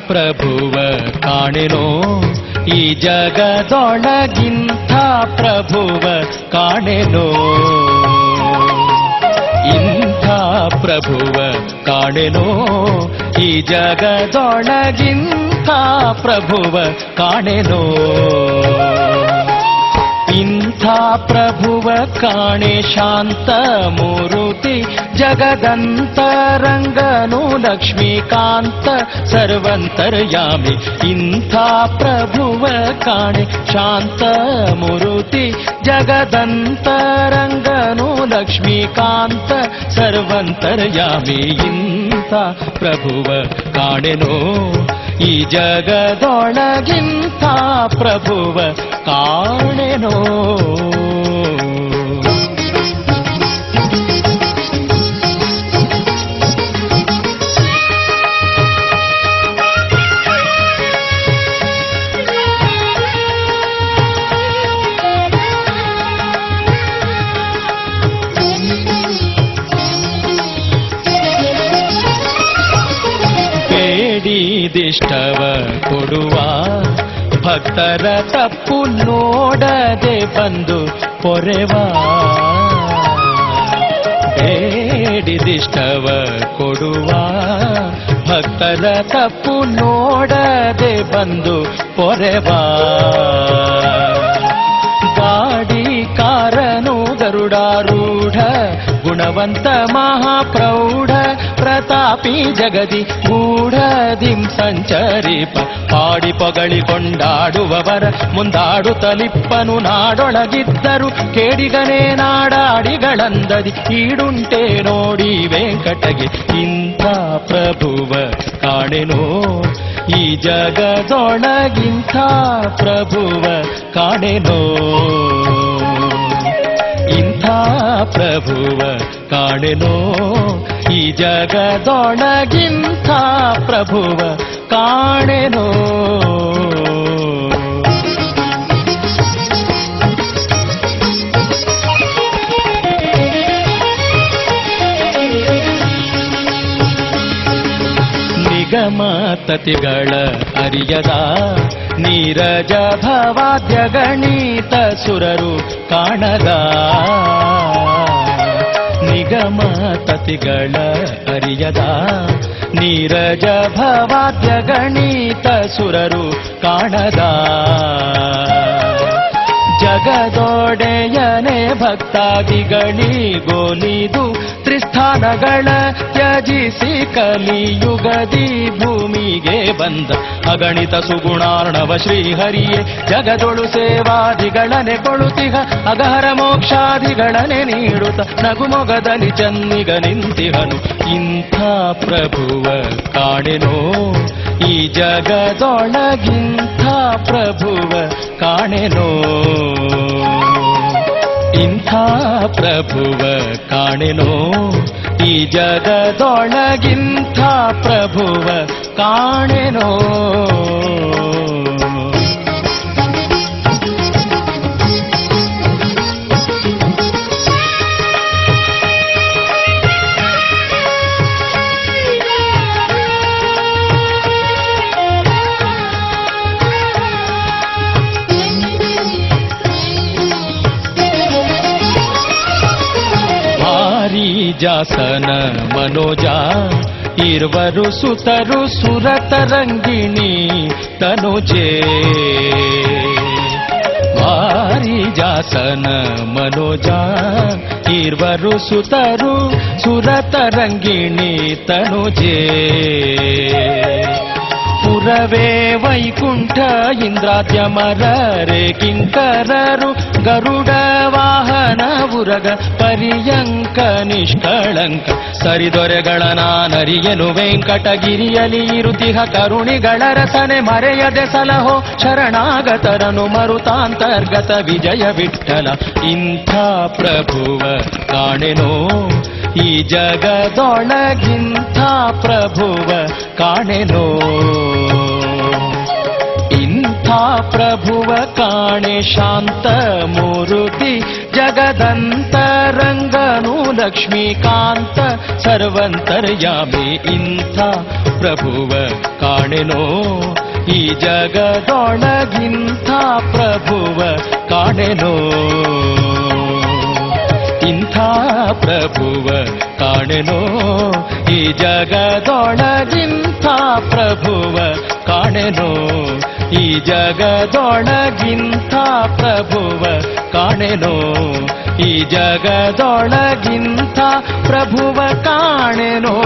ಪ್ರಭುವ ಕಾಣೆನೋ ಈ ಜಗದೊಳಗಿಂಥ ಪ್ರಭುವ ಕಾಣೆನೋ ಇಂಥ ಪ್ರಭುವ ಕಾಣೆನೋ ಈ ಜಗದೊಳಗಿಂಥ ಪ್ರಭುವ ಕಾಣೆನೋ ಇಂಥ ಪ್ರಭುವ ಕಾಣೆ ಶಾಂತ ಮೂರುತಿ ಜಗದಂತರಂಗನು ಲಕ್ಷ್ಮೀಕಾಂತ ಸರ್ವಂತರ್ಯಾಮಿ ಇಂಥ ಪ್ರಭುವ ಕಾಣೆ ಶಾಂತ ಮೂರುತಿ ಜಗದಂತರಂಗನು ಲಕ್ಷ್ಮೀಕಾಂತ ಸರ್ವಂತರ್ಯಾಮಿ ಇಂಥ ಪ್ರಭುವ ಕಾಣೆನೋ ಈ ಜಗದೊಳಗಿಂಥ ಪ್ರಭುವ ಕಾಣೆನೋ ಬೇಡಿದಿಷ್ಟವ ಕೊಡುವ ಭಕ್ತರ ತಪ್ಪು ನೋಡದೆ ಬಂದು ಪೊರೆವ ಬೇಡಿದಿಷ್ಟವ ಕೊಡುವ ಭಕ್ತರ ತಪ್ಪು ನೋಡದೆ ಬಂದು ಪೊರೆವ ಗಾಡಿ ಕಾರನು ಗರುಡಾರೂಢ ಗುಣವಂತ ಮಹಾಪ್ರೌಢ ಪ್ರತಾಪಿ ಜಗದಿ ಗೂಢದಿಂ ಸಂಚರಿಪ ಪಾಡಿ ಪೊಗಳಿ ಕೊಂಡಾಡುವವರ ಮುಂದಾಡುತ್ತಲಿಪ್ಪನು ನಾಡೊಳಗಿದ್ದರು ಕೇಡಿಗನೇ ನಾಡಾಡಿಗಳಂದದಿ ಈಡುಂಟೆ ನೋಡಿ ವೆಂಕಟಗೆ ಇಂಥ ಪ್ರಭುವ ಕಾಣೆನೋ ಈ ಜಗದೊಳಗಿಂಥ ಪ್ರಭುವ ಕಾಣೆನೋ ಇಂಥ ಪ್ರಭುವ ಕಾಣೆನೋ ಈ ಜಗದೊಳಗಿಂಥ ಪ್ರಭುವ ಕಾಣೆನೋ ನಿಗಮತತಿಗಳ ಅರಿಯದ ನೀರಜ ಭವಾದ್ಯ ಗಣಿತ ಸುರರು ಕಾಣದ ನಿಗಮತತಿಗಳ ಅರಿಯದ ನೀರಜ ಭವಾದ್ಯ ಗಣಿತ ಸುರರು ಕಾಣದ ಜಗದೊಡೆಯನೆ ಭಕ್ತಾದಿಗಳಿಗೋಲಿದು ತ್ರಿಸ್ಥಾನಗಳ ತ್ಯಜಿಸಿ ಕಲಿಯುಗದಿ ಭೂಮಿಗೆ ಬಂದ ಅಗಣಿತ ಸುಗುಣಾರ್ಣವ ಶ್ರೀಹರಿಯೇ ಜಗದೊಳು ಸೇವಾದಿಗಳನೆ ಕೊಳುತಿಹ ಅಗಹರ ಮೋಕ್ಷಾದಿಗಳನೆ ನೀಡುತ್ತ ನಗುಮೊಗದಲ್ಲಿ ಚನ್ನಿಗ ನಿಂತಿಹನು ಇಂಥ ಪ್ರಭುವ ಕಾಣೆನೋ ಈ ಜಗದೊಳಗಿಂಥ ಪ್ರಭುವ ಕಾಣೆನೋ ಇಂಥ ಪ್ರಭುವ ಕಾಣೆನೋ ಈ ಜಗದೊಳಗಿಂಥ ಪ್ರಭುವ ಕಾಣೆನೋ ಜಾಸನ ಮನೋಜ ಇರುವರು ಸುತರು ಸುರತರಂಗಿಣಿ ತನುಜೆ ವಾರಿ ಜಾಸನ ಮನೋಜ ಇರುವರು ಸುತರು ಸುರತರಂಗಿಣಿ ತನುಜೆ ಪುರವೇ ವೈಕುಂಠ ಇಂದ್ರಾದ್ಯಮರರೆ ಕಿಂಕರರು ಗರುಡ ವಾಹನ ಉರಗ ಪರ್ಯಂಕ ನಿಷ್ಕಳಂಕ ಸರಿದೊರೆಗಳ ನಾನರಿಯನು ವೆಂಕಟಗಿರಿಯಲಿ ಇರುತಿಹ ಕರುಣಿಗಳ ರಸನೆ ಮರೆಯದೆ ಸಲಹೋ ಶರಣಾಗತರನು ಮರುತಾಂತರ್ಗತ ವಿಜಯ ವಿಠಲ ಇಂಥ ಪ್ರಭುವ ಕಾಣೆನೋ ಈ ಜಗದೊಳಗಿಂಥ ಪ್ರಭುವ ಕಾಣೆನೋ ಇಂಥ ಪ್ರಭುವ ಕಾಣೆ ಶಾಂತ ಮೂರುತಿ ಜಗದಂತರಂಗನು ಲಕ್ಷ್ಮೀಕಾಂತ ಸರ್ವಂತರ್ಯಾಮಿ ಇಂಥ ಪ್ರಭುವ ಕಾಣೆನೋ ಈ ಜಗದೊಳಗಿಂಥ ಪ್ರಭುವ ಕಾಣೆನೋ ಇಂಥ ಪ್ರಭುವ ಕಾಣೆನೋ ಈ ಜಗದೊಳಗಿಂಥ ಪ್ರಭುವ ಕಾಣೆನೋ ಈ ಜಗದೊಳಗಿಂಥ ಪ್ರಭುವ ಕಾಣೆನೋ ಈ ಜಗದೊಳಗಿಂಥ ಪ್ರಭುವ ಕಾಣೆನೋ